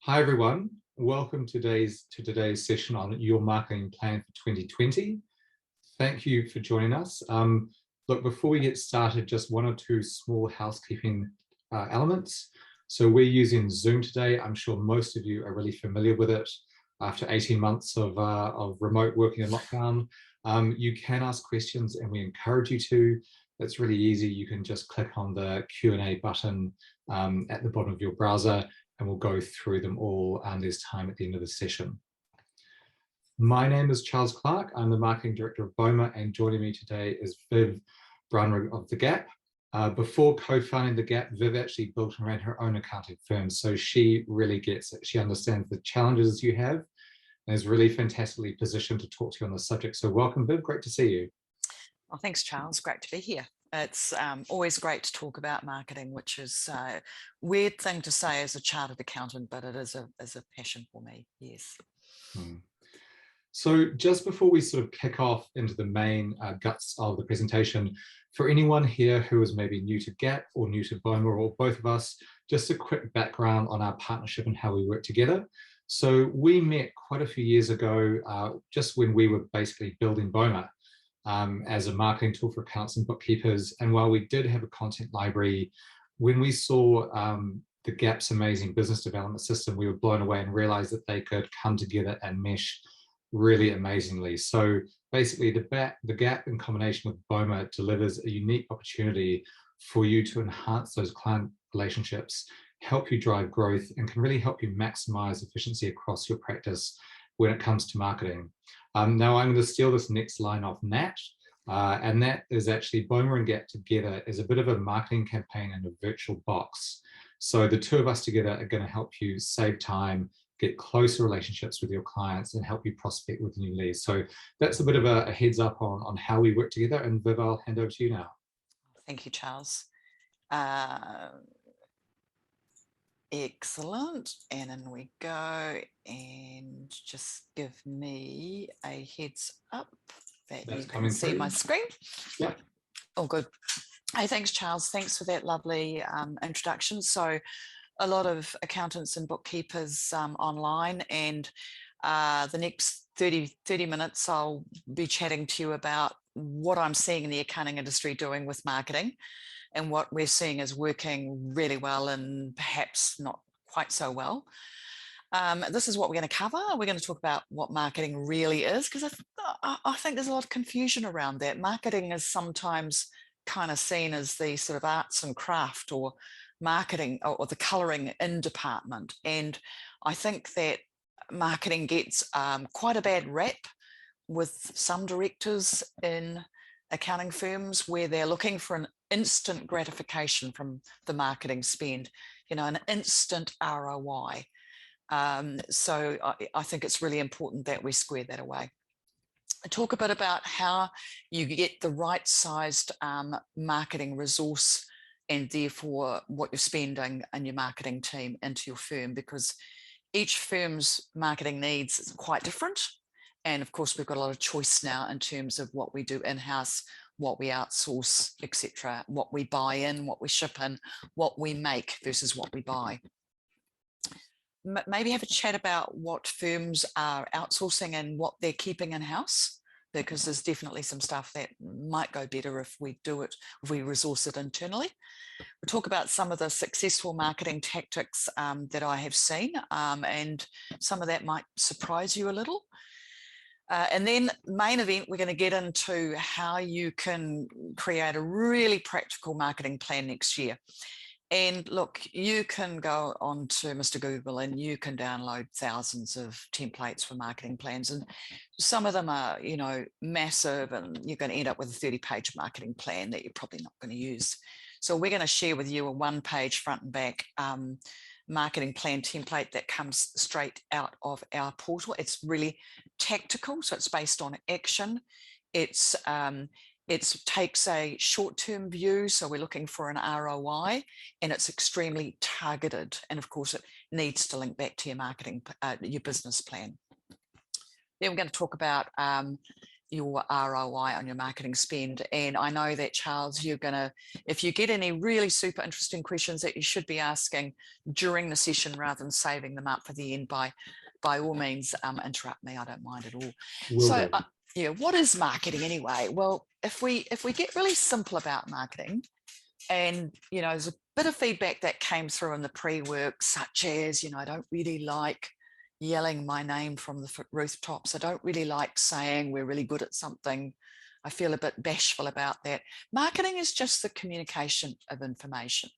Hi everyone, welcome to today's session on your marketing plan for 2020. Thank you for joining us. Look, before we get started, just one or two small housekeeping elements. So we're using Zoom today. I'm sure most of you are really familiar with it after 18 months of remote working and lockdown. You can ask questions and we encourage you to. It's really easy. You can just click on the Q&A button at the bottom of your browser and we'll go through them all, and there's time at the end of the session. My name is Charles Clark. I'm the Marketing Director of Boma, and joining me today is Viv Brownrigg of The Gap. Before co-founding The Gap, Viv actually built and ran her own accounting firm, so she really gets it. She understands the challenges you have and is really fantastically positioned to talk to you on the subject. So welcome, Viv. Great to see you. Well, thanks, Charles. Great to be here. It's always great to talk about marketing, which is a weird thing to say as a chartered accountant, but it is a passion for me, yes. So just before we sort of kick off into the main guts of the presentation, for anyone here who is maybe new to Gap or new to Boma or both of us, just a quick background on our partnership and how we work together. So we met quite a few years ago, just when we were basically building Boma. As a marketing tool for accountants and bookkeepers. And while we did have a content library, when we saw the Gap's amazing business development system, we were blown away and realized that they could come together and mesh really amazingly. So basically the Gap in combination with Boma delivers a unique opportunity for you to enhance those client relationships, help you drive growth, and can really help you maximize efficiency across your practice when it comes to marketing. Now I'm going to steal this next line off Nat, and that is actually Boma and Gap together is a bit of a marketing campaign in a virtual box. So the two of us together are going to help you save time, get closer relationships with your clients, and help you prospect with new leads. So that's a bit of a heads up on how we work together. And Viv, I'll hand over to you now. Thank you, Charles. Excellent. And in we go, and just give me a heads up that you can see my screen. Yeah. Oh, good. Hey, thanks, Charles. Thanks for that lovely introduction. So a lot of accountants and bookkeepers online, and the next 30 minutes I'll be chatting to you about what I'm seeing in the accounting industry doing with marketing and what we're seeing is working really well and perhaps not quite so well. This is what we're going to cover. We're going to talk about what marketing really is, because I think there's a lot of confusion around that. Marketing is sometimes kind of seen as the sort of arts and craft or marketing or the colouring in department. And I think that marketing gets quite a bad rap with some directors in accounting firms where they're looking for an instant gratification from the marketing spend, you know, an instant ROI. So I think it's really important that we square that away. I talk a bit about how you get the right sized marketing resource and therefore what you're spending in your marketing team into your firm, because each firm's marketing needs is quite different. And of course, we've got a lot of choice now in terms of what we do in-house, what we outsource, etc., what we buy in, what we ship in, what we make versus what we buy. Maybe have a chat about what firms are outsourcing and what they're keeping in-house, because there's definitely some stuff that might go better if we do it, if we resource it internally. We'll talk about some of the successful marketing tactics that I have seen, and some of that might surprise you a little. And then main event, we're going to get into how you can create a really practical marketing plan next year. And look, you can go on to Mr. Google and you can download thousands of templates for marketing plans. And some of them are, you know, massive, and you're going to end up with a 30-page marketing plan that you're probably not going to use. So we're going to share with you a one-page front and back marketing plan template that comes straight out of our portal. It's really tactical, so it's based on action. It takes a short-term view, so we're looking for an ROI, and it's extremely targeted. And of course, it needs to link back to your marketing, your business plan. Then we're going to talk about your ROI on your marketing spend. And I know that, Charles, you're going to, if you get any really super interesting questions that you should be asking during the session rather than saving them up for the end, by all means, interrupt me. I don't mind at all. So yeah, what is marketing anyway? Well, if we get really simple about marketing, and there's a bit of feedback that came through in the pre-work, such as, I don't really like yelling my name from the rooftops. I don't really like saying we're really good at something. I feel a bit bashful about that. Marketing is just the communication of information.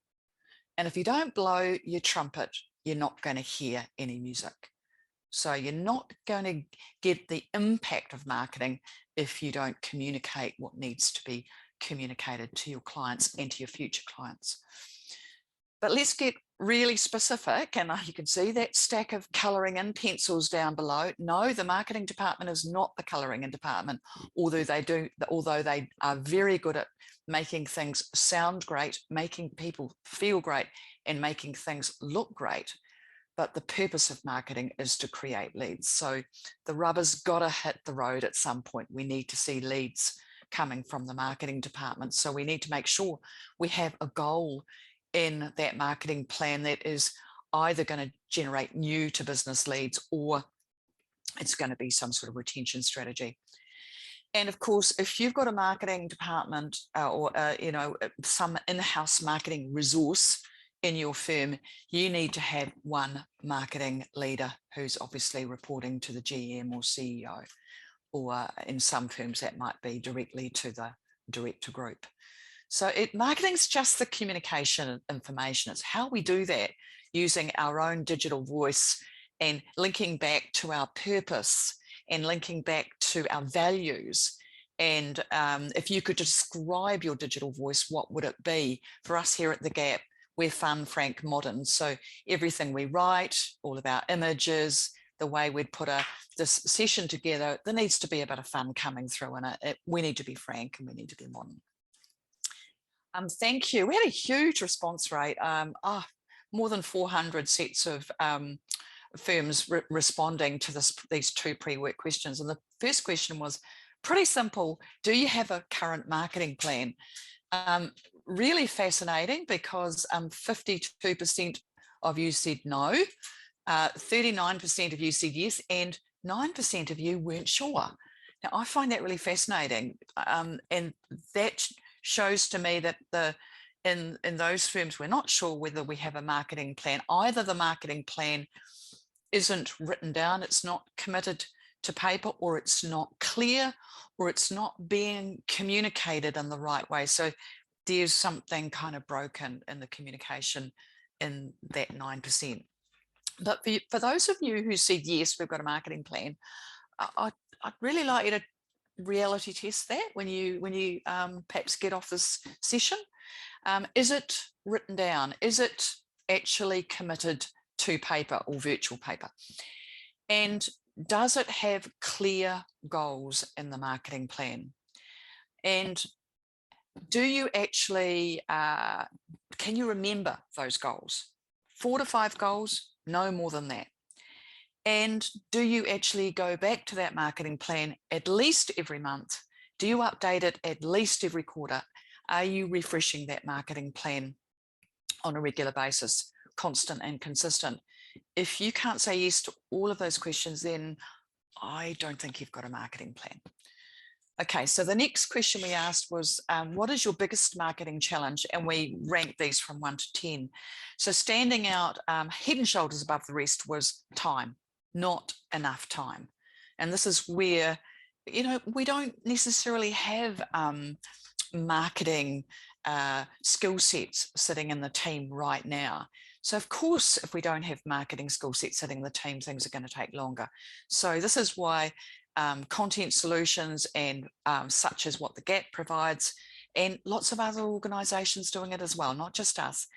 And if you don't blow your trumpet, you're not going to hear any music. So you're not going to get the impact of marketing if you don't communicate what needs to be communicated to your clients and to your future clients. But let's get really specific, and you can see that stack of colouring in pencils down below. No, the marketing department is not the colouring in department, although they are very good at making things sound great, making people feel great, and making things look great. But the purpose of marketing is to create leads. So the rubber's got to hit the road at some point. We need to see leads coming from the marketing department. So we need to make sure we have a goal in that marketing plan that is either going to generate new to business leads, or it's going to be some sort of retention strategy. And of course, if you've got a marketing department or some in-house marketing resource in your firm, you need to have one marketing leader who's obviously reporting to the GM or CEO, or in some firms that might be directly to the director group. So marketing is just the communication information. It's how we do that using our own digital voice and linking back to our purpose and linking back to our values. And if you could describe your digital voice, what would it be? For us here at The Gap, we're fun, frank, modern. So everything we write, all of our images, the way we'd put this session together, there needs to be a bit of fun coming through in it. We need to be frank and we need to be modern. Thank you. We had a huge response rate. More than 400 sets of firms responding to these two pre-work questions. And the first question was pretty simple. Do you have a current marketing plan? Really fascinating, because 52% of you said no, 39% of you said yes, and 9% of you weren't sure. Now, I find that really fascinating. And that shows to me that in those firms, we're not sure whether we have a marketing plan. Either the marketing plan isn't written down, it's not committed to paper, or it's not clear, or it's not being communicated in the right way. So there's something kind of broken in the communication in that 9%. But for those of you who said yes, we've got a marketing plan, I'd really like you to reality test that when you perhaps get off this session. Is it written down? Is it actually committed to paper or virtual paper? And does it have clear goals in the marketing plan? And do you actually, can you remember those goals? 4 to 5 goals, no more than that. And do you actually go back to that marketing plan at least every month? Do you update it at least every quarter? Are you refreshing that marketing plan on a regular basis, constant and consistent? If you can't say yes to all of those questions, then I don't think you've got a marketing plan. Okay, so the next question we asked was, what is your biggest marketing challenge? And we ranked these from 1 to 10. So standing out head and shoulders above the rest was time, not enough time. And this is where, we don't necessarily have marketing skill sets sitting in the team right now. So of course, if we don't have marketing skill sets sitting in the team, things are going to take longer. So this is why content solutions and such as what The Gap provides, and lots of other organisations doing it as well, not just us,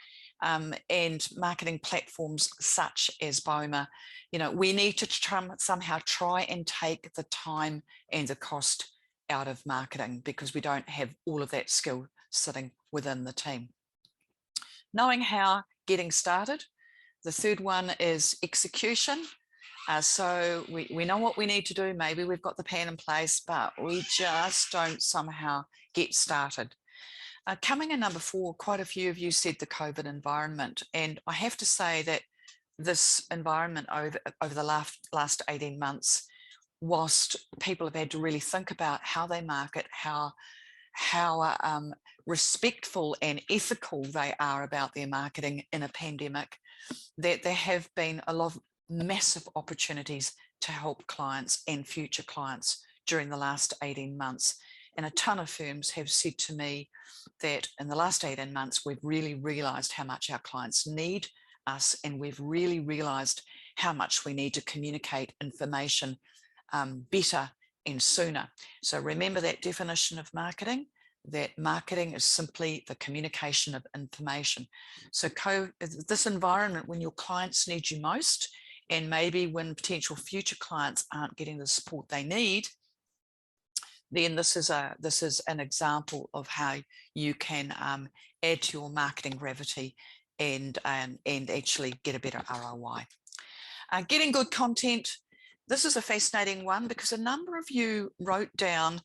and marketing platforms such as Boma, we need to somehow try and take the time and the cost out of marketing, because we don't have all of that skill sitting within the team. Knowing how, getting started. The third one is execution. So we know what we need to do. Maybe we've got the plan in place, but we just don't somehow get started. Coming in number 4, quite a few of you said the COVID environment. And I have to say that this environment over the last 18 months, whilst people have had to really think about how they market, how respectful and ethical they are about their marketing in a pandemic, that there have been a lot of massive opportunities to help clients and future clients during the last 18 months. And a ton of firms have said to me that in the last 18 months, we've really realized how much our clients need us, and we've really realized how much we need to communicate information better and sooner. So remember that definition of marketing, that marketing is simply the communication of information. So this environment, when your clients need you most, and maybe when potential future clients aren't getting the support they need, then this is an example of how you can add to your marketing gravity and actually get a better ROI. Getting good content. This is a fascinating one because a number of you wrote down,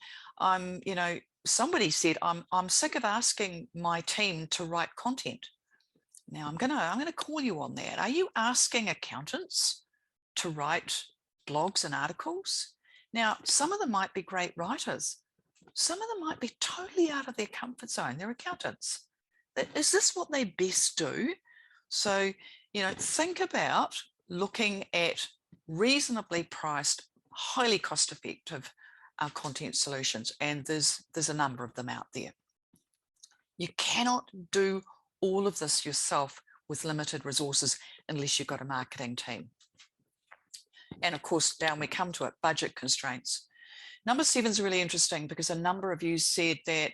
somebody said, I'm sick of asking my team to write content. Now I'm gonna call you on that. Are you asking accountants to write blogs and articles? Now, some of them might be great writers. Some of them might be totally out of their comfort zone. They're accountants. Is this what they best do? So, think about looking at reasonably priced, highly cost-effective content solutions. And there's a number of them out there. You cannot do all of this yourself with limited resources unless you've got a marketing team. And of course, down we come to it, budget constraints. Number 7 is really interesting because a number of you said that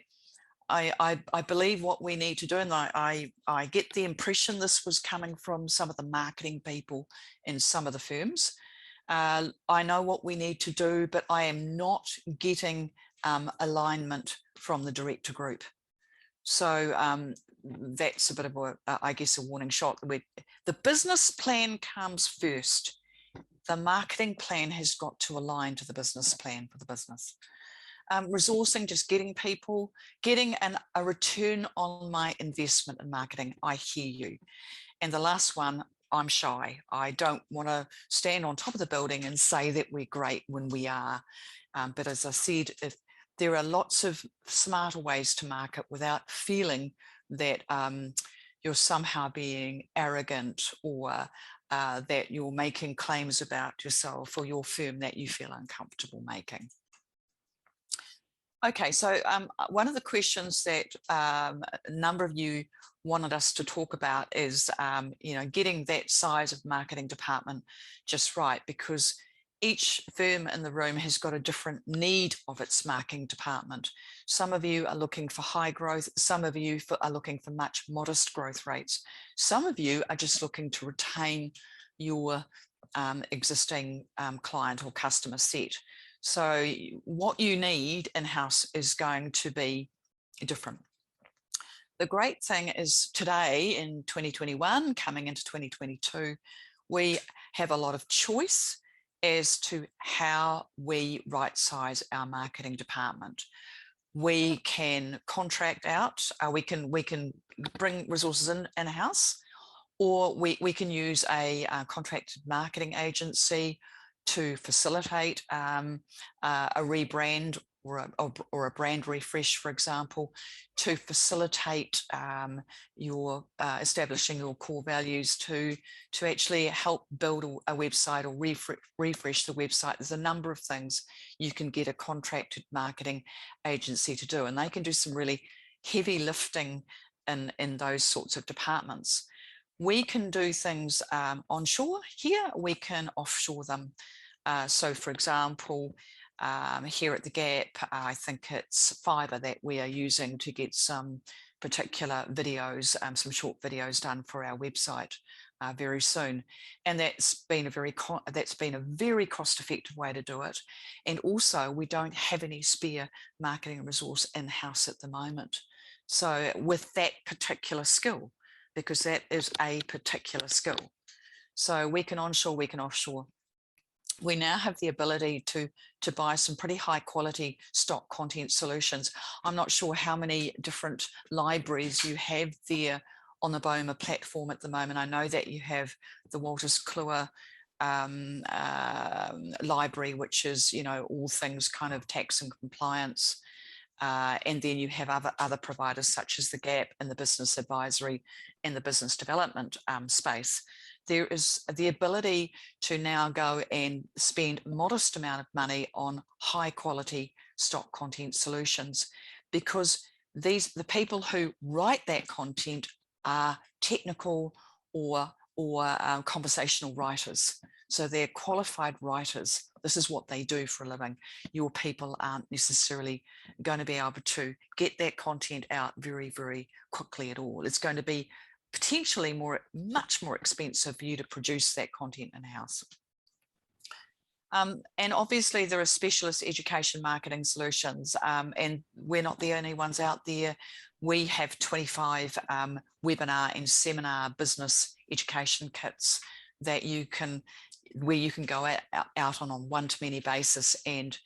I believe what we need to do, and I get the impression this was coming from some of the marketing people in some of the firms. I know what we need to do, but I am not getting alignment from the director group. So that's a bit of I guess, a warning shot. The business plan comes first. The marketing plan has got to align to the business plan for the business. Resourcing, just getting people, getting a return on my investment in marketing. I hear you. And the last one, I'm shy. I don't want to stand on top of the building and say that we're great when we are. But as I said, if there are lots of smarter ways to market without feeling that you're somehow being arrogant or that you're making claims about yourself or your firm that you feel uncomfortable making. Okay, so one of the questions that a number of you wanted us to talk about is, getting that size of marketing department just right, because each firm in the room has got a different need of its marketing department. Some of you are looking for high growth. Some of you are looking for much modest growth rates. Some of you are just looking to retain your existing client or customer set. So what you need in-house is going to be different. The great thing is today in 2021, coming into 2022, we have a lot of choice as to how we right-size our marketing department. We can contract out, we can bring resources in-house, or we can use a contracted marketing agency to facilitate a rebrand or a brand refresh, for example, to facilitate your establishing your core values, to actually help build a website or refresh the website. There's a number of things you can get a contracted marketing agency to do, and they can do some really heavy lifting in those sorts of departments. We can do things onshore here, we can offshore them. So for example, here at the Gap, I think it's Fiverr that we are using to get some particular videos, some short videos done for our website very soon. And that's been a very cost-effective way to do it. And also, we don't have any spare marketing resource in-house at the moment. So with that particular skill, because that is a particular skill. So we can onshore, we can offshore. we now have the ability to buy some pretty high quality stock content solutions. I'm not sure how many different libraries you have there on the Boma platform at the moment. I know that you have the Wolters Kluwer library, which is, you know, all things kind of tax and compliance. And then you have other providers such as the Gap and the business advisory and the business development space. There is the ability to now go and spend a modest amount of money on high quality stock content solutions, because the people who write that content are technical or conversational writers. So they're qualified writers. This is what they do for a living. Your people aren't necessarily going to be able to get that content out very, very quickly at all. It's going to be potentially much more expensive for you to produce that content in-house. And obviously there are specialist education marketing solutions, and we're not the only ones out there. We have 25 webinar and seminar business education kits that where you can go out on a one-to-many basis and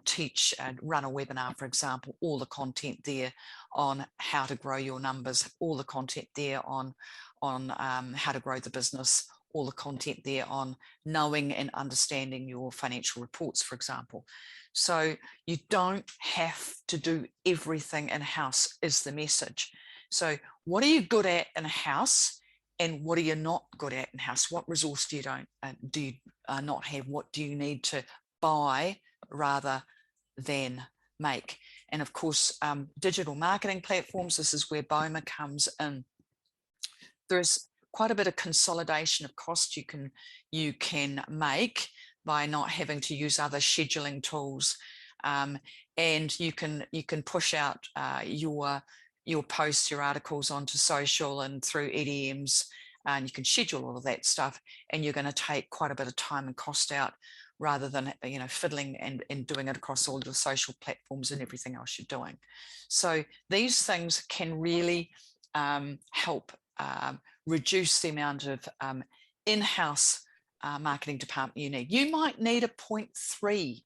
teach and run a webinar, for example, all the content there on how to grow your numbers, all the content there on how to grow the business, all the content there on knowing and understanding your financial reports, for example. So you don't have to do everything in-house is the message. So what are you good at in-house, and what are you not good at in-house? What resource do you not have? What do you need to buy rather than make? And of course, digital marketing platforms, this is where Boma comes in. There's quite a bit of consolidation of cost you can make by not having to use other scheduling tools, and you can push out your posts, your articles onto social and through EDMs, and you can schedule all of that stuff, and you're going to take quite a bit of time and cost out rather than, you know, fiddling and doing it across all the social platforms and everything else you're doing. So these things can really help reduce the amount of in-house marketing department you need. You might need a 0.3,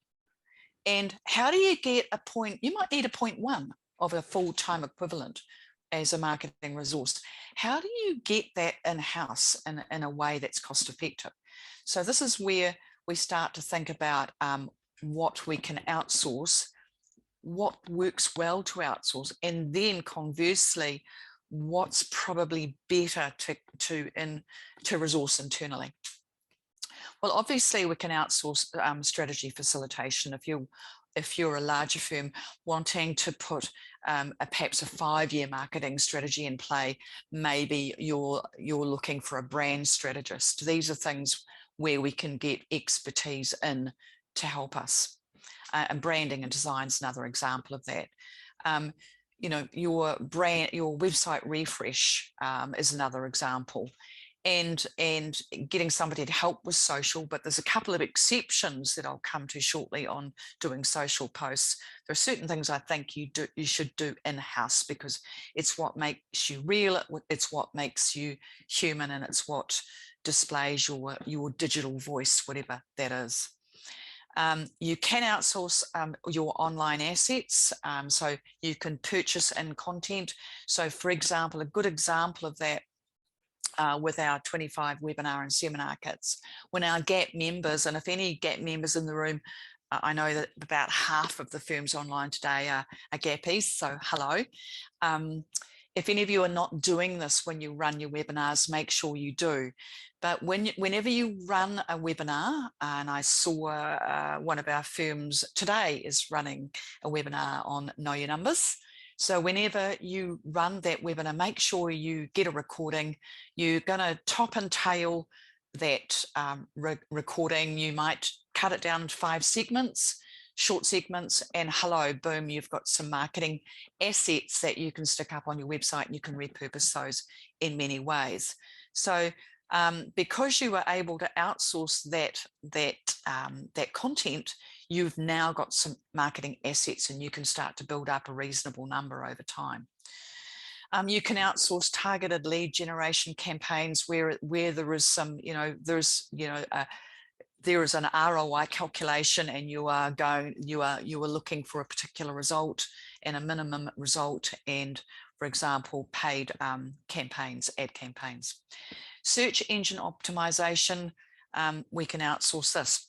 and how do you get a point? You might need a 0.1 of a full-time equivalent as a marketing resource. How do you get that in-house in a way that's cost effective? So this is where we start to think about what we can outsource, what works well to outsource, and then conversely, what's probably better to resource internally. Well, obviously we can outsource strategy facilitation. If you're a larger firm wanting to put perhaps a 5-year marketing strategy in play, maybe you're looking for a brand strategist. These are things where we can get expertise in to help us. And branding and design is another example of that. You know, your website refresh is another example. And getting somebody to help with social, but there's a couple of exceptions that I'll come to shortly on doing social posts. There are certain things I think you should do in-house, because it's what makes you real, it's what makes you human, and it's what displays your digital voice, whatever that is. You can outsource your online assets, so you can purchase in content. So for example, a good example of that with our 25 webinar and seminar kits, when our GAP members, and if any GAP members in the room, I know that about half of the firms online today are GAPpies, so hello. If any of you are not doing this when you run your webinars, make sure you do. But whenever you run a webinar, and I saw one of our firms today is running a webinar on Know Your Numbers. So whenever you run that webinar, make sure you get a recording. You're going to top and tail that recording. You might cut it down into 5 segments, short segments, and hello, boom, you've got some marketing assets that you can stick up on your website, and you can repurpose those in many ways. So because you were able to outsource that content, you've now got some marketing assets, and you can start to build up a reasonable number over time. You can outsource targeted lead generation campaigns where there is some, there is an ROI calculation, and you are looking for a particular result and a minimum result, and for example, paid campaigns, ad campaigns. Search engine optimization, we can outsource this.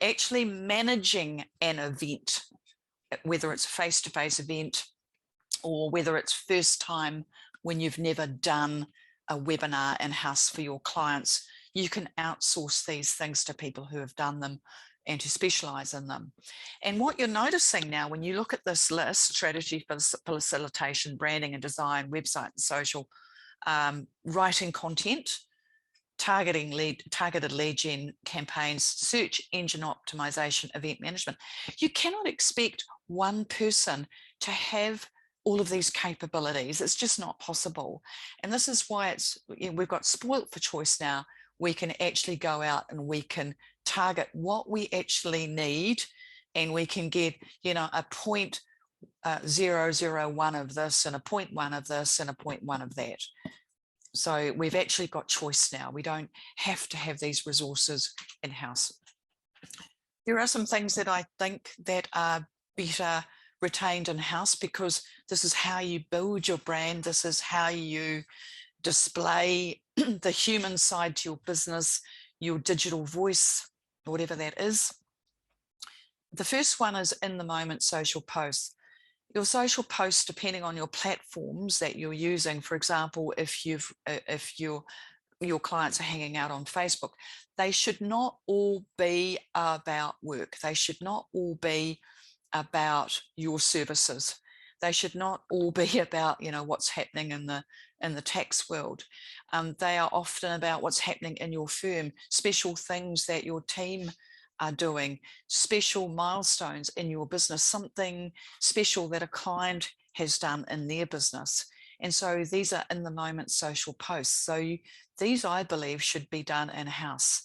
Actually managing an event, whether it's a face-to-face event or whether it's first time when you've never done a webinar in-house for your clients, you can outsource these things to people who have done them and to specialize in them. And what you're noticing now when you look at this list, strategy for facilitation, branding and design, website and social, writing content, targeted lead gen campaigns, search engine optimization, event management, you cannot expect one person to have all of these capabilities. It's just not possible. And this is why we've got spoilt for choice now. We can actually go out and we can target what we actually need, and we can get, a 0.001 of this and a 0.1 of this and a 0.1 of that. So we've actually got choice now. We don't have to have these resources in-house. There are some things that I think that are better retained in-house, because this is how you build your brand. This is how you display the human side to your business, your digital voice, whatever that is. The first one is in the moment social posts. Your social posts, depending on your platforms that you're using, for example, if your clients are hanging out on Facebook, they should not all be about work. They should not all be about your services. They should not all be about, what's happening in the tax world. They are often about what's happening in your firm, special things that your team are doing, special milestones in your business, something special that a client has done in their business. And so these are in the moment social posts. So these, I believe, should be done in-house.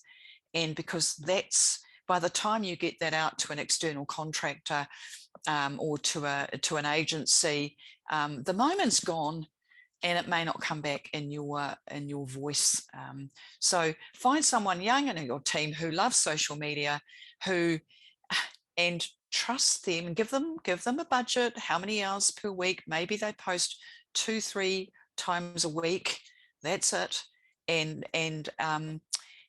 And because that's, by the time you get that out to an external contractor or to an agency, the moment's gone, and it may not come back in your voice. So find someone young in your team who loves social media, and trust them, and give them a budget. How many hours per week? Maybe they post 2-3 times a week. That's it. And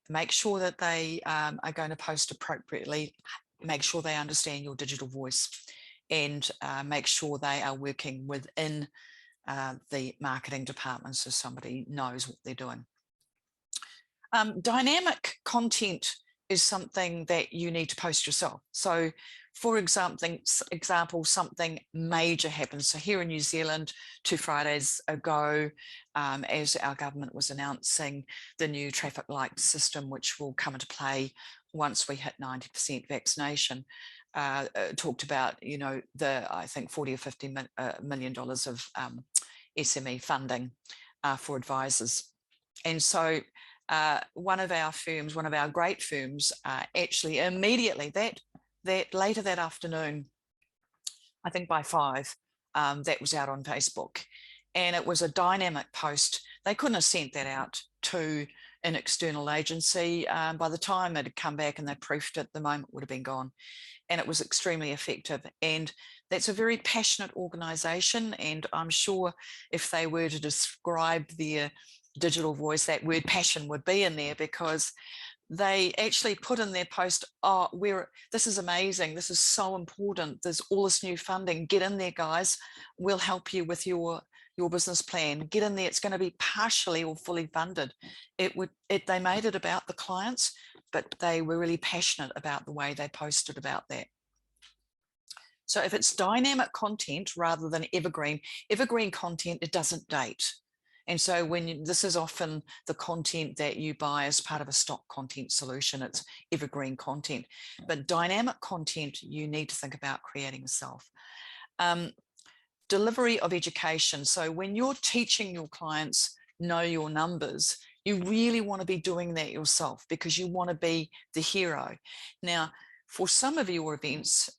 make sure that they are going to post appropriately. Make sure they understand your digital voice, and make sure they are working within the marketing department, so somebody knows what they're doing. Dynamic content is something that you need to post yourself. So for example, something major happens. So here in New Zealand, 2 Fridays ago, as our government was announcing the new traffic light system, which will come into play once we hit 90% vaccination, talked about, I think $40 or $50 million of SME funding for advisors. And so one of our great firms, actually immediately that later that afternoon, I think by 5, that was out on Facebook, and it was a dynamic post. They couldn't have sent that out to an external agency. By the time it had come back and they proofed it, the moment would have been gone. And it was extremely effective. And that's a very passionate organisation. And I'm sure if they were to describe their digital voice, that word passion would be in there, because they actually put in their post, this is amazing, this is so important, there's all this new funding, get in there guys, we'll help you with your business plan, get in there, it's going to be partially or fully funded. They made it about the clients, but they were really passionate about the way they posted about that. So if it's dynamic content rather than evergreen content, it doesn't date. And so this is often the content that you buy as part of a stock content solution, it's evergreen content. But dynamic content, you need to think about creating yourself. Delivery of education. So when you're teaching your clients know your numbers, you really want to be doing that yourself, because you want to be the hero. Now, for some of your events,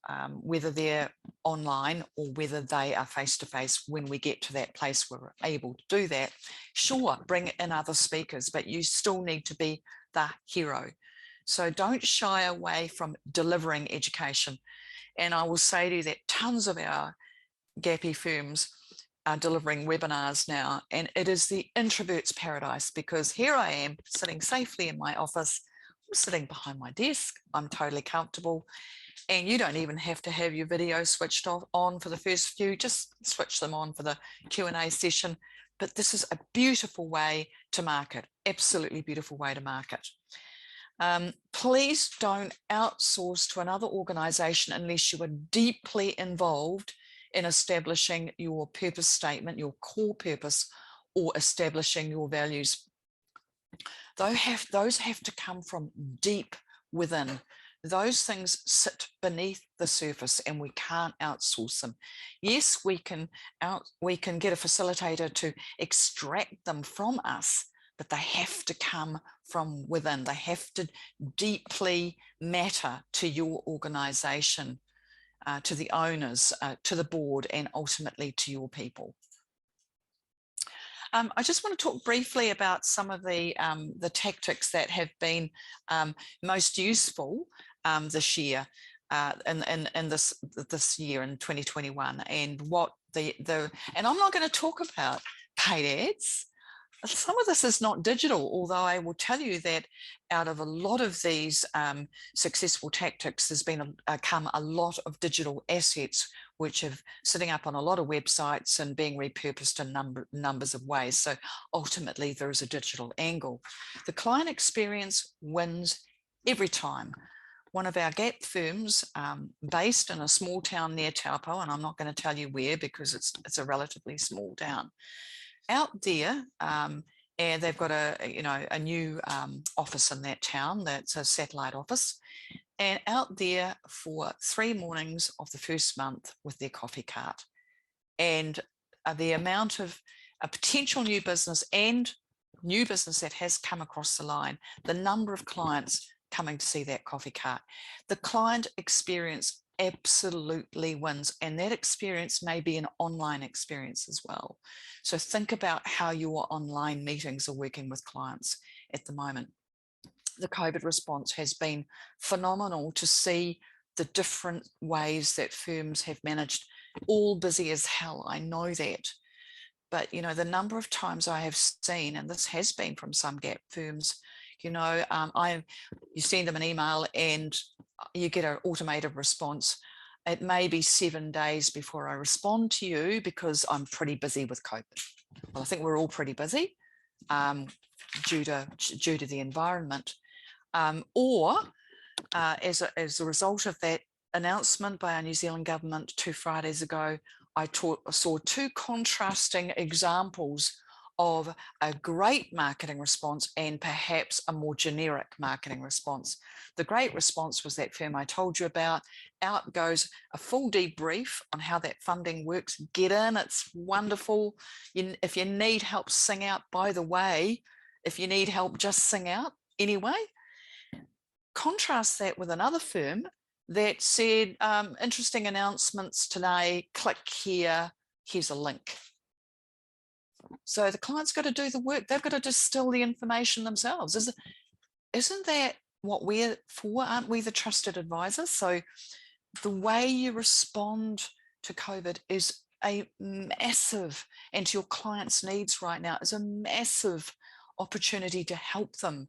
whether they're online or whether they are face-to-face, when we get to that place where we're able to do that, sure, bring in other speakers, but you still need to be the hero. So don't shy away from delivering education. And I will say to you that tons of our Gappy firms are delivering webinars now, and it is the introvert's paradise, because here I am sitting safely in my office. I'm sitting behind my desk. I'm totally comfortable. And you don't even have to have your video switched on for the first few, just switch them on for the Q&A session. But this is a beautiful way to market, absolutely beautiful way to market. Please don't outsource to another organization unless you are deeply involved in establishing your purpose statement, your core purpose, or establishing your values. Those have to come from deep within. Those things sit beneath the surface and we can't outsource them. Yes, we can get a facilitator to extract them from us, but they have to come from within. They have to deeply matter to your organization, to the owners, to the board, and ultimately to your people. I just want to talk briefly about some of the tactics that have been most useful this year, in this year in 2021, and what and I'm not going to talk about paid ads. Some of this is not digital, although I will tell you that out of a lot of these successful tactics, there's been come a lot of digital assets which have sitting up on a lot of websites and being repurposed in numbers of ways. So ultimately there is a digital angle. The client experience wins every time. One of our Gap firms based in a small town near Taupo, and I'm not going to tell you where because it's a relatively small town, out there, and they've got a new office in that town. That's a satellite office, and out there for 3 mornings of the first month with their coffee cart, and the amount of a potential new business and new business that has come across the line, the number of clients coming to see that coffee cart, the client experience absolutely wins, and that experience may be an online experience as well. So think about how your online meetings are working with clients at the moment. The COVID response has been phenomenal to see the different ways that firms have managed, all busy as hell, I know that. But the number of times I have seen, and this has been from some Gap firms, you send them an email and you get an automated response. It may be 7 days before I respond to you because I'm pretty busy with COVID. Well, I think we're all pretty busy due to the environment. Or as a result of that announcement by our New Zealand government 2 Fridays ago, I saw 2 contrasting examples of a great marketing response and perhaps a more generic marketing response. The great response was that firm I told you about. Out goes a full debrief on how that funding works. Get in, it's wonderful. If you need help, sing out. By the way, if you need help, just sing out anyway. Contrast that with another firm that said, interesting announcements today, click here, here's a link. So the client's got to do the work. They've got to distill the information themselves. Isn't that what we're for? Aren't we the trusted advisor? So the way you respond to COVID is a massive, and to your clients' needs right now, is a massive opportunity to help them.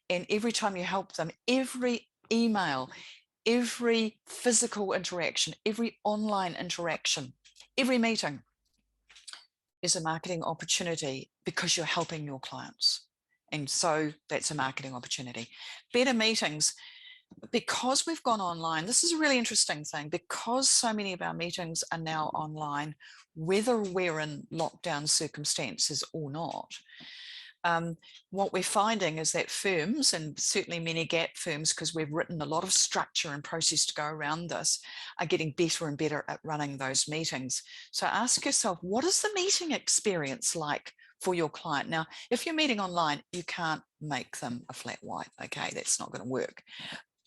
And every time you help them, every email, every physical interaction, every online interaction, every meeting is a marketing opportunity because you're helping your clients. And so that's a marketing opportunity. Better meetings, because we've gone online, this is a really interesting thing, because so many of our meetings are now online, whether we're in lockdown circumstances or not. What we're finding is that firms, and certainly many Gap firms, because we've written a lot of structure and process to go around this, are getting better and better at running those meetings. So ask yourself, what is the meeting experience like for your client? Now, if you're meeting online, you can't make them a flat white. Okay, that's not going to work.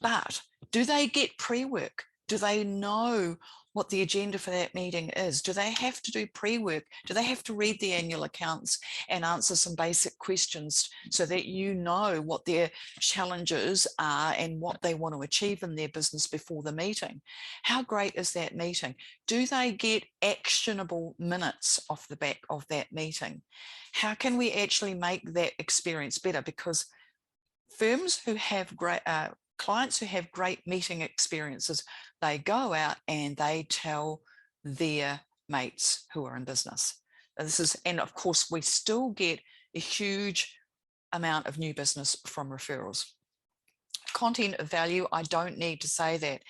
But do they get pre-work? Do they know what the agenda for that meeting is? Do they have to do pre-work? Do they have to read the annual accounts and answer some basic questions so that you know what their challenges are and what they want to achieve in their business before the meeting? How great is that meeting? Do they get actionable minutes off the back of that meeting? How can we actually make that experience better? Because firms who have great clients who have great meeting experiences, they go out and they tell their mates who are in business. And of course, we still get a huge amount of new business from referrals. Content of value, I don't need to say that.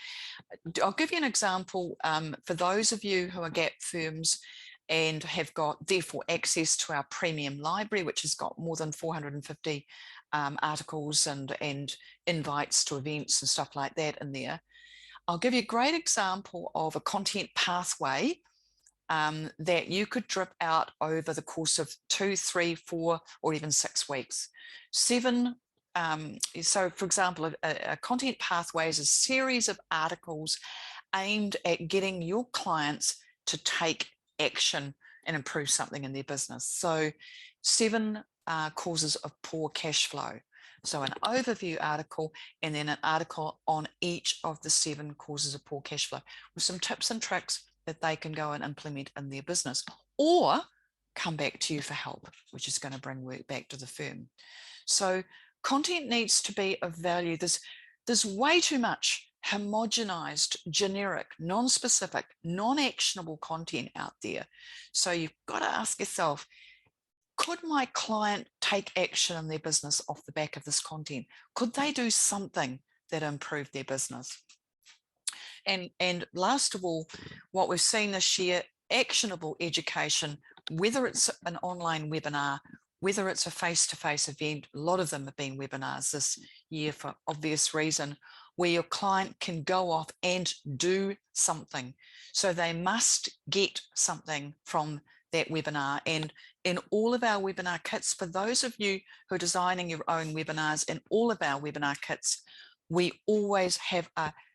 I'll give you an example for those of you who are GAP firms and have got therefore access to our premium library, which has got more than 450 articles and invites to events and stuff like that in there. I'll give you a great example of a content pathway that you could drip out over the course of 2, 3, 4, or even 6 weeks. 7. So for example, a content pathway is a series of articles aimed at getting your clients to take action and improve something in their business. So 7 causes of poor cash flow. So an overview article and then an article on each of the 7 causes of poor cash flow with some tips and tricks that they can go and implement in their business, or come back to you for help, which is going to bring work back to the firm. So content needs to be of value. There's way too much homogenized, generic, non-specific, non-actionable content out there. So you've got to ask yourself, could my client take action in their business off the back of this content? Could they do something that improved their business? And last of all, what we've seen this year, actionable education, whether it's an online webinar, whether it's a face-to-face event, a lot of them have been webinars this year for obvious reason, where your client can go off and do something. So they must get something from that webinar. And in all of our webinar kits, for those of you who are designing your own webinars, in all of our webinar kits, we always have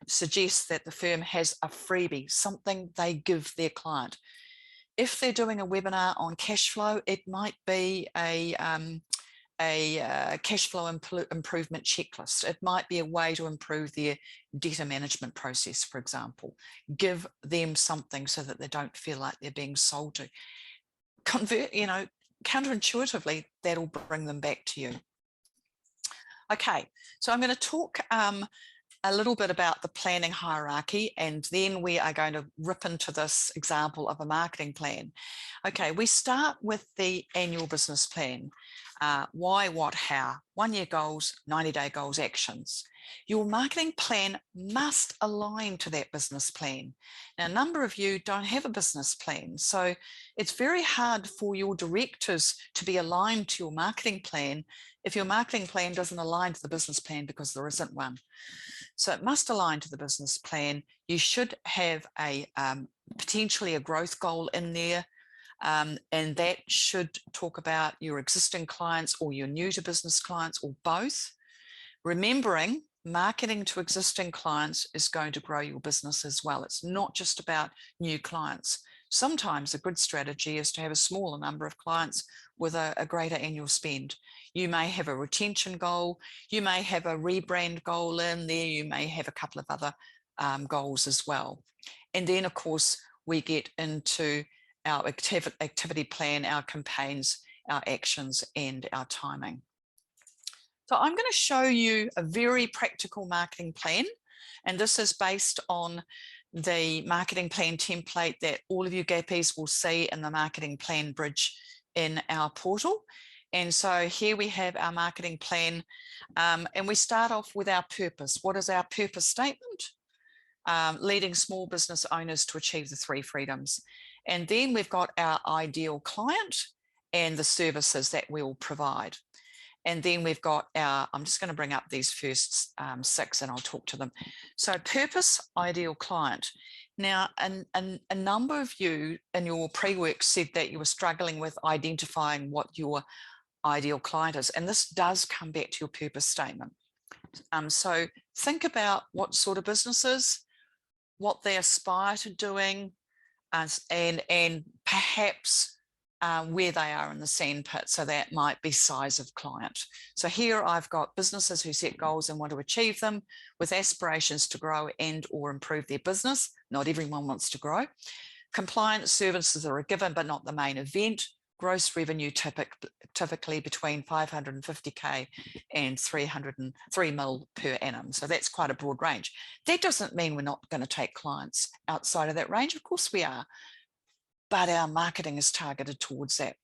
suggest that the firm has a freebie, something they give their client. If they're doing a webinar on cash flow, it might be a cash flow improvement checklist. It might be a way to improve their debtor management process, for example. Give them something so that they don't feel like they're being sold to. Counterintuitively, that'll bring them back to you. Okay, so I'm going to talk a little bit about the planning hierarchy, and then we are going to rip into this example of a marketing plan. Okay, we start with the annual business plan. Why, what, how, 1-year goals, 90-day goals, actions. Your marketing plan must align to that business plan. Now, a number of you don't have a business plan, so it's very hard for your directors to be aligned to your marketing plan if your marketing plan doesn't align to the business plan, because there isn't one. So it must align to the business plan. You should have potentially a growth goal in there. And that should talk about your existing clients or your new to business clients, or both. Remembering, marketing to existing clients is going to grow your business as well. It's not just about new clients. Sometimes a good strategy is to have a smaller number of clients with a greater annual spend. You may have a retention goal, you may have a rebrand goal in there, you may have a couple of other goals as well. And then, of course, we get into our activity plan, our campaigns, our actions, and our timing. So I'm going to show you a very practical marketing plan, and this is based on the marketing plan template that all of you GAPpies will see in the marketing plan bridge in our portal. And so here we have our marketing plan, and we start off with our purpose. What is our purpose statement? Leading small business owners to achieve the 3 freedoms. And then we've got our ideal client and the services that we will provide. And then we've got our, I'm just going to bring up these first 6 and I'll talk to them. So purpose, ideal client. Now, a number of you in your pre-work said that you were struggling with identifying what your ideal client is. And this does come back to your purpose statement. So think about what sort of businesses, what they aspire to doing, and perhaps where they are in the sandpit. So that might be size of client. So here I've got businesses who set goals and want to achieve them with aspirations to grow and or improve their business. Not everyone wants to grow. Compliance services are a given, but not the main event. Gross revenue typically between 550K and 303 mil per annum. So that's quite a broad range. That doesn't mean we're not going to take clients outside of that range. Of course we are, but our marketing is targeted towards that.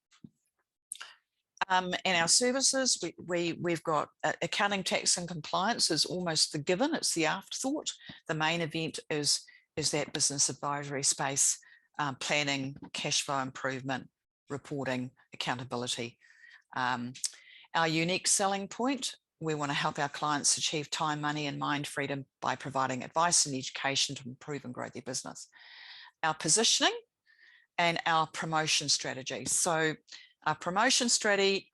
And our services, we've got accounting, tax and compliance is almost the given. It's the afterthought. The main event is that business advisory space, planning, cash flow improvement, reporting, accountability. Our unique selling point, we want to help our clients achieve time, money and mind freedom by providing advice and education to improve and grow their business. Our positioning and our promotion strategy. So our promotion strategy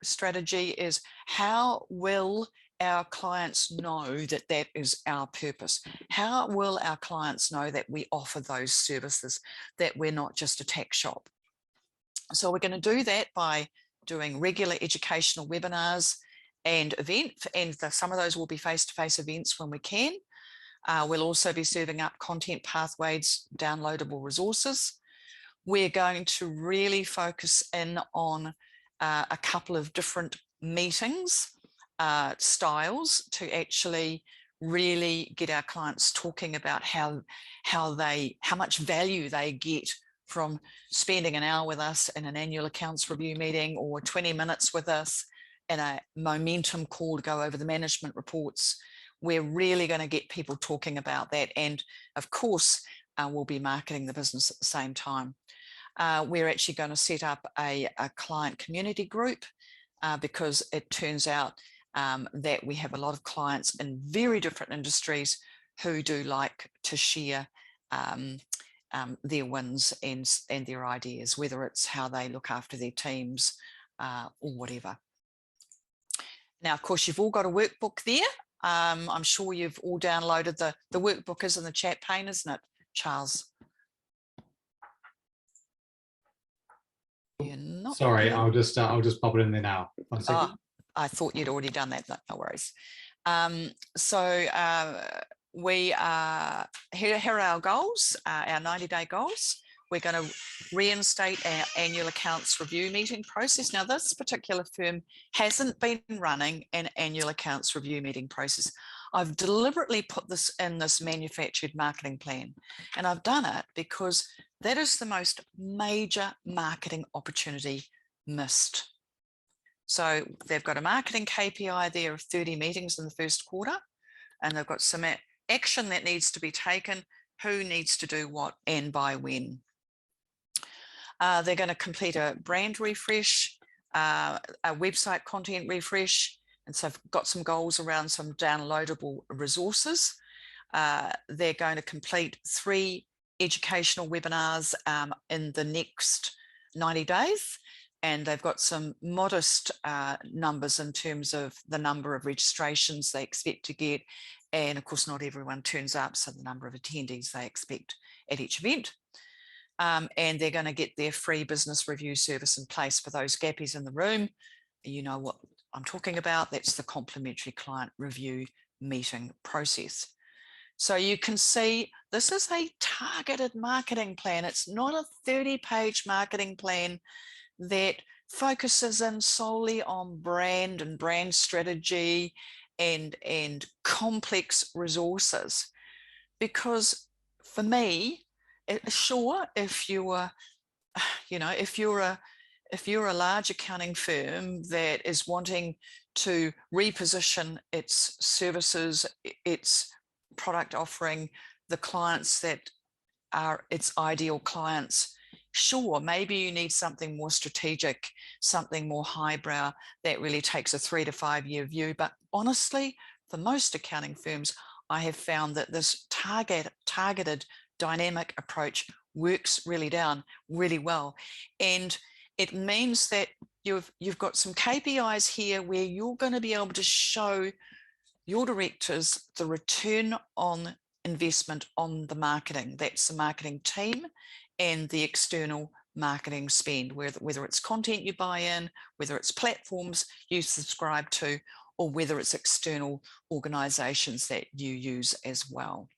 is how will our clients know that that is our purpose? How will our clients know that we offer those services, that we're not just a tech shop? So we're going to do that by doing regular educational webinars and events, and some of those will be face-to-face events when we can. We'll also be serving up content pathways, downloadable resources. We're going to really focus in on a couple of different meetings styles to actually really get our clients talking about how much value they get from spending an hour with us in an annual accounts review meeting, or 20 minutes with us in a momentum call to go over the management reports. We're really going to get people talking about that. And of course, we'll be marketing the business at the same time. We're actually going to set up a client community group because it turns out that we have a lot of clients in very different industries who do like to share their wins and their ideas, whether it's how they look after their teams or whatever. Now, of course, you've all got a workbook there. I'm sure you've all downloaded the workbook is in the chat pane, isn't it, Charles? You're not. Sorry, I'll just pop it in there now. 1 second. Oh, I thought you'd already done that. No worries. We are here are our goals, our 90-day goals. We're going to reinstate our annual accounts review meeting process. Now, this particular firm hasn't been running an annual accounts review meeting process. I've deliberately put this in this manufactured marketing plan, and I've done it because that is the most major marketing opportunity missed. So they've got a marketing KPI there of 30 meetings in the first quarter, and they've got some action that needs to be taken, who needs to do what and by when. They're going to complete a brand refresh, a website content refresh, and so I've got some goals around some downloadable resources. They're going to complete 3 educational webinars in the next 90 days. And they've got some modest numbers in terms of the number of registrations they expect to get. And of course, not everyone turns up, so the number of attendees they expect at each event. And they're going to get their free business review service in place for those gappies in the room. You know what I'm talking about. That's the complimentary client review meeting process. So you can see this is a targeted marketing plan. It's not a 30-page marketing plan that focuses in solely on brand and brand strategy and complex resources. Because for me, sure, if you're a large accounting firm that is wanting to reposition its services, its product offering, the clients that are its ideal clients, sure, maybe you need something more strategic, something more highbrow that really takes a 3 to 5 year view. But honestly, for most accounting firms, I have found that this targeted dynamic approach works really well. And it means that you've got some KPIs here where you're going to be able to show your directors the return on investment on the marketing. That's the marketing team and the external marketing spend, whether it's content you buy in, whether it's platforms you subscribe to, or whether it's external organizations that you use as well.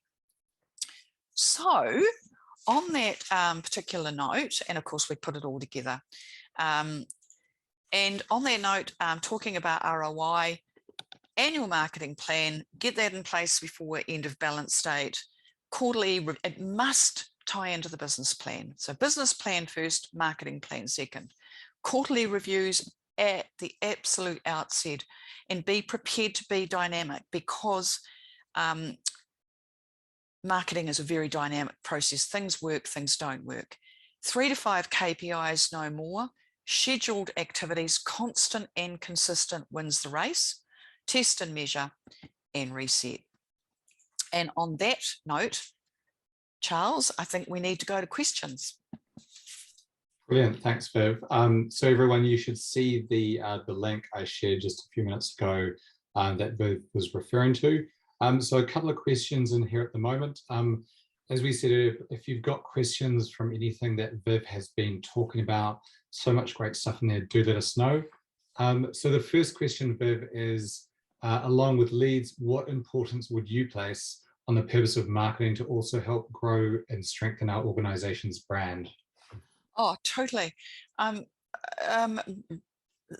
So on that particular note, and of course we put it all together, and on that note, talking about ROI, annual marketing plan, get that in place before end of balance date. Quarterly, it must tie into the business plan. So business plan first, marketing plan second. Quarterly reviews at the absolute outset, and be prepared to be dynamic, because marketing is a very dynamic process. Things work, things don't work. 3 to 5 KPIs, no more. Scheduled activities, constant and consistent wins the race. Test and measure and reset. And on that note, Charles, I think we need to go to questions. Brilliant, thanks, Viv. So everyone, you should see the link I shared just a few minutes ago that Viv was referring to. So a couple of questions in here at the moment. As we said, if you've got questions from anything that Viv has been talking about, so much great stuff in there, do let us know. So the first question, Viv, is along with leads, what importance would you place on the purpose of marketing to also help grow and strengthen our organization's brand? Oh, totally.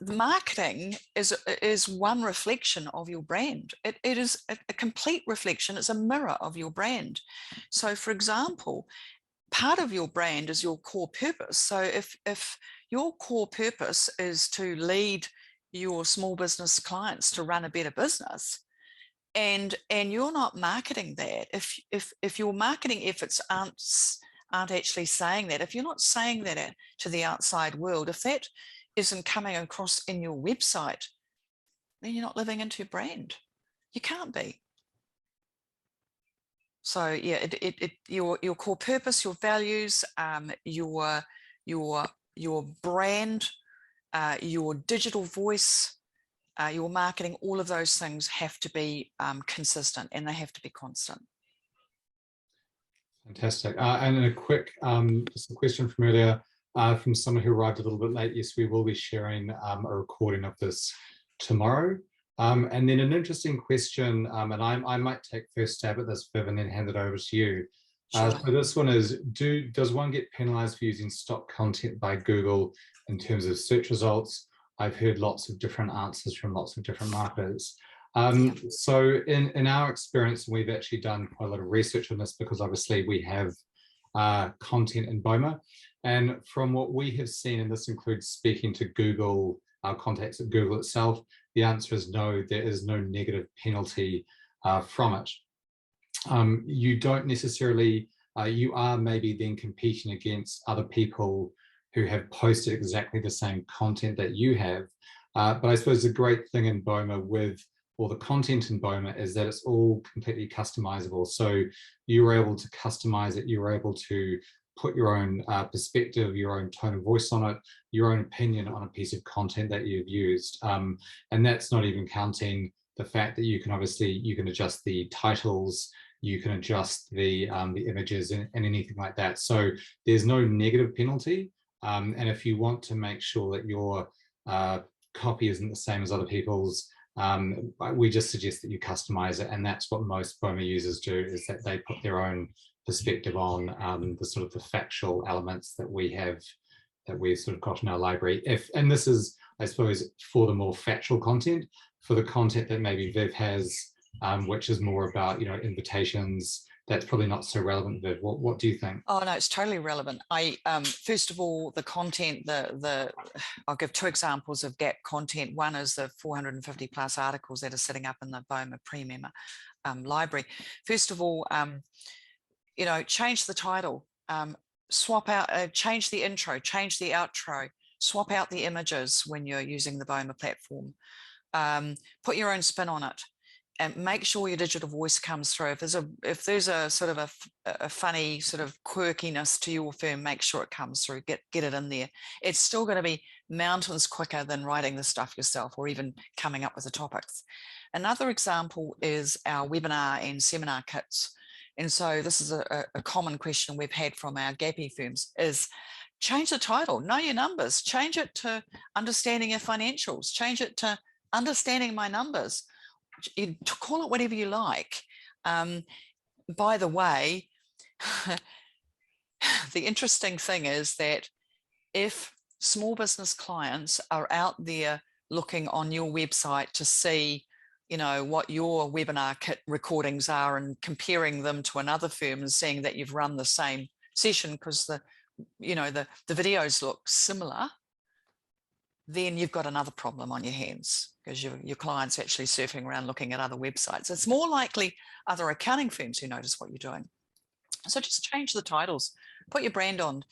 Marketing is one reflection of your brand. It is a complete reflection. It's a mirror of your brand. So for example, part of your brand is your core purpose. So if your core purpose is to lead your small business clients to run a better business, and you're not marketing that, if your marketing efforts aren't actually saying that, if you're not saying that to the outside world, if that isn't coming across in your website, then you're not living into your brand. You can't be. So yeah, your core purpose, your values, your brand, your digital voice, your marketing, all of those things have to be consistent, and they have to be constant. Fantastic. And a quick, just a question from earlier, from someone who arrived a little bit late. Yes, we will be sharing a recording of this tomorrow. And then an interesting question, and I might take first stab at this, Viv, and then hand it over to you. Sure. So this one is, does one get penalized for using stock content by Google in terms of search results? I've heard lots of different answers from lots of different marketers. So in our experience, we've actually done quite a lot of research on this, because obviously we have content in Boma. And from what we have seen, and this includes speaking to Google, our contacts at Google itself, the answer is no, there is no negative penalty from it. You don't necessarily, you are maybe then competing against other people who have posted exactly the same content that you have. But I suppose the great thing in Boma with all the content in Boma is that it's all completely customizable. So you're able to customize it, you're able to put your own perspective, your own tone of voice on it, your own opinion on a piece of content that you've used. And that's not even counting the fact that you can obviously, you can adjust the titles, you can adjust the images and anything like that. So there's no negative penalty. And if you want to make sure that your copy isn't the same as other people's, we just suggest that you customize it. And that's what most Boma users do, is that they put their own perspective on the sort of the factual elements that we have, that we've sort of got in our library. And this is, I suppose, for the more factual content. For the content that maybe Viv has, which is more about, you know, invitations, that's probably not so relevant, Viv. What do you think? Oh no, it's totally relevant. First of all, the content, I'll give 2 examples of gap content. One is the 450 plus articles that are sitting up in the Boma Premium library. First of all, you know, change the title, swap out, change the intro, change the outro, swap out the images when you're using the Boma platform. Put your own spin on it, and make sure your digital voice comes through. If there's a sort of a funny sort of quirkiness to your firm, make sure it comes through. Get it in there. It's still going to be mountains quicker than writing the stuff yourself, or even coming up with the topics. Another example is our webinar and seminar kits. And so this is a common question we've had from our GAPI firms is change the title, know your numbers, change it to understanding your financials, change it to understanding my numbers, call it whatever you like. By the way, the interesting thing is that if small business clients are out there looking on your website to see, you know, what your webinar kit recordings are and comparing them to another firm and seeing that you've run the same session because the videos look similar, then you've got another problem on your hands because your client's actually surfing around looking at other websites. It's more likely other accounting firms who notice what you're doing. So just change the titles, put your brand on,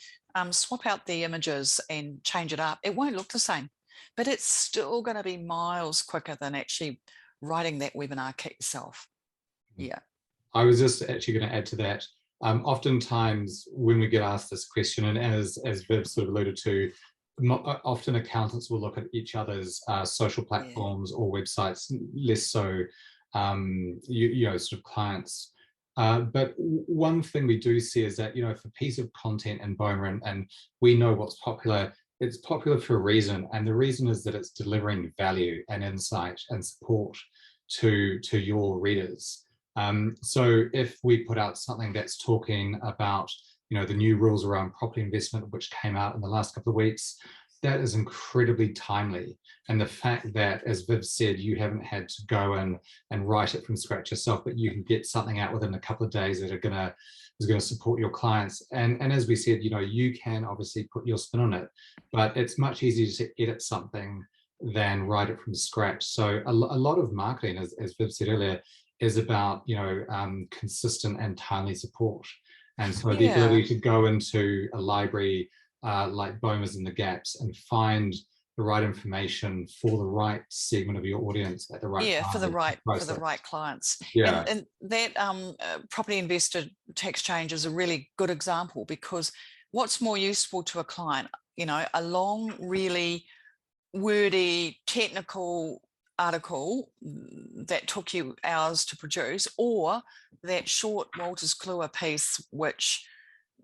swap out the images and change it up. It won't look the same, but it's still going to be miles quicker than actually writing that webinar kit yourself. Yeah. I was just actually going to add to that. Oftentimes when we get asked this question, and as Viv sort of alluded to, often accountants will look at each other's social platforms or websites, less so, sort of clients. But one thing we do see is that, if a piece of content in Boma and we know what's popular, it's popular for a reason. And the reason is that it's delivering value and insight and support to your readers. So if we put out something that's talking about, the new rules around property investment, which came out in the last couple of weeks, that is incredibly timely. And the fact that, as Viv said, you haven't had to go in and write it from scratch yourself, but you can get something out within a couple of days that is going to support your clients. And as we said, you can obviously put your spin on it, but it's much easier to edit something than write it from scratch. So a lot of marketing, as Viv said earlier, is about consistent and timely support. And so the ability to go into a library like Boma's and the Gaps and find the right information for the right segment of your audience at the right time. For the right clients. Yeah. And that property investor tax change is a really good example, because what's more useful to a client, a long, really wordy, technical article that took you hours to produce, or that short Wolters Kluwer piece, which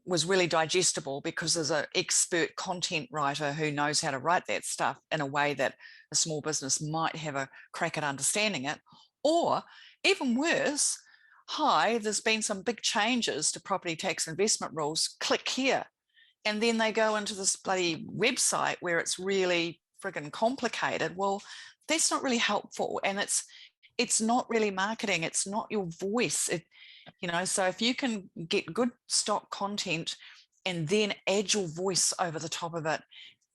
was really digestible because there's an expert content writer who knows how to write that stuff in a way that a small business might have a crack at understanding it. Or even worse, hi, there's been some big changes to property tax investment rules, click here. And then they go into this bloody website where it's really friggin' complicated. Well, that's not really helpful, and it's not really marketing. It's not your voice. So if you can get good stock content and then add your voice over the top of it,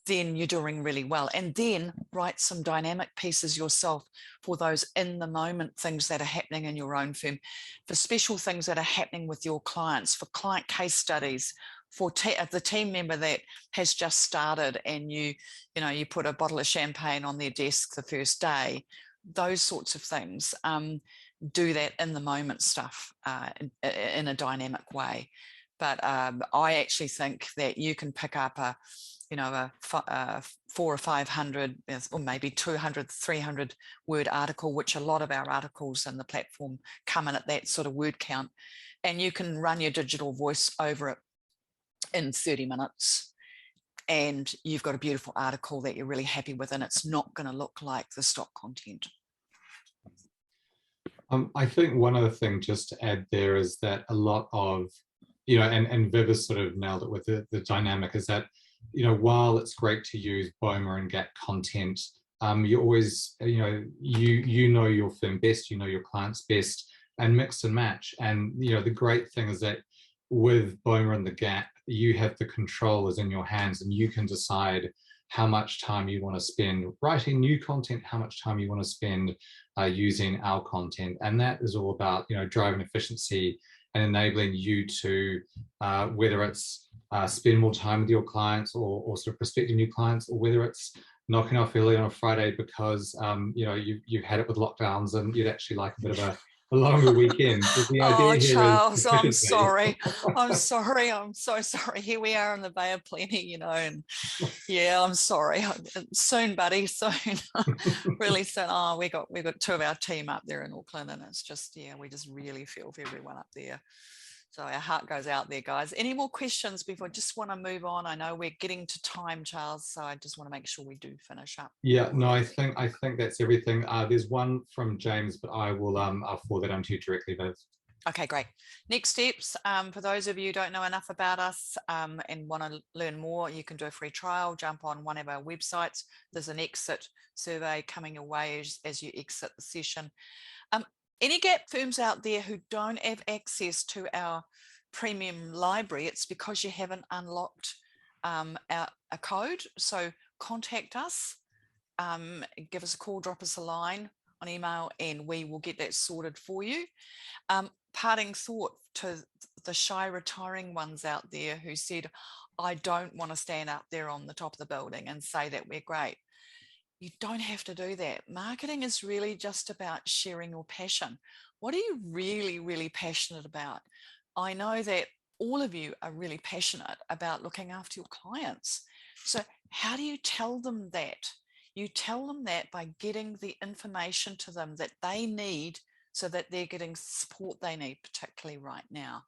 then you're doing really well. And then write some dynamic pieces yourself for those in the moment things that are happening in your own firm, for special things that are happening with your clients, for client case studies, for the team member that has just started and you put a bottle of champagne on their desk the first day. Those sorts of things. Do that in the moment stuff in a dynamic way. But I actually think that you can pick up a 400 or 500 or maybe 200, 300 word article, which a lot of our articles in the platform come in at that sort of word count, and you can run your digital voice over it in 30 minutes. And you've got a beautiful article that you're really happy with, and it's not going to look like the stock content. I think one other thing just to add there is that a lot of, and Viv has sort of nailed it with the dynamic, is that, while it's great to use Boma and Gap content, you always, you know your firm best, your clients best, and mix and match. And, the great thing is that with Boma and the Gap, you have the control is in your hands, and you can decide how much time you want to spend writing new content, how much time you want to spend using our content. And that is all about, driving efficiency and enabling you to, whether it's spend more time with your clients or sort of prospective new clients, or whether it's knocking off early on a Friday because, you've had it with lockdowns and you'd actually like a bit of a longer weekend. So the Oh, idea here is Charles, I'm efficiency. sorry. I'm sorry. I'm so sorry. Here we are in the Bay of Plenty, you know, and yeah, I'm sorry. Soon, buddy, soon. Really soon. Oh, we got two of our team up there in Auckland, and it's just, yeah, we just really feel for everyone up there. So our heart goes out there, guys. Any more questions before I just want to move on? I know we're getting to time, Charles, so I just want to make sure we do finish up. Yeah, no, I think that's everything. There's one from James, but I'll forward that on to you directly, Viv. Okay, great. Next steps, for those of you who don't know enough about us and want to learn more, you can do a free trial, jump on one of our websites. There's an exit survey coming your way as you exit the session. Any gap firms out there who don't have access to our premium library, it's because you haven't unlocked a code. So contact us, give us a call, drop us a line on email, and we will get that sorted for you. Parting thought to the shy retiring ones out there who said, I don't want to stand up there on the top of the building and say that we're great. You don't have to do that. Marketing is really just about sharing your passion. What are you really, really passionate about? I know that all of you are really passionate about looking after your clients. So how do you tell them that? You tell them that by getting the information to them that they need so that they're getting support they need, particularly right now.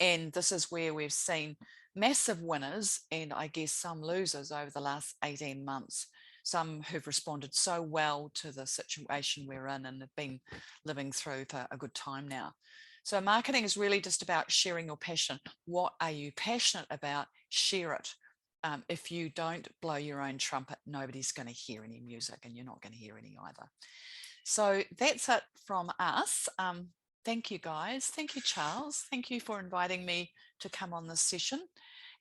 And this is where we've seen massive winners and I guess some losers over the last 18 months. Some who've responded so well to the situation we're in and have been living through for a good time now. So marketing is really just about sharing your passion. What are you passionate about? Share it. If you don't blow your own trumpet, nobody's going to hear any music, and you're not going to hear any either. So that's it from us. Thank you, guys. Thank you, Charles. Thank you for inviting me to come on this session.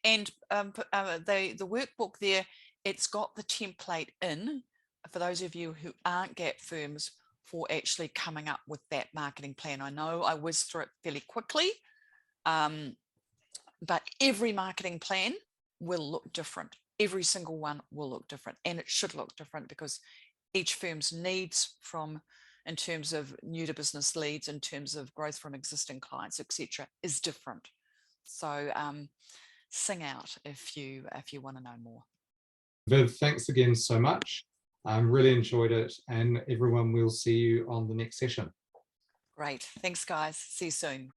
And the workbook there, it's got the template in for those of you who aren't gap firms for actually coming up with that marketing plan. I know I whizzed through it fairly quickly, but every marketing plan will look different. Every single one will look different, and it should look different because each firm's needs in terms of new to business leads, in terms of growth from existing clients, etc., is different. So sing out if you want to know more. Viv, thanks again so much. Really enjoyed it, and everyone, we'll see you on the next session. Great. Thanks, guys. See you soon.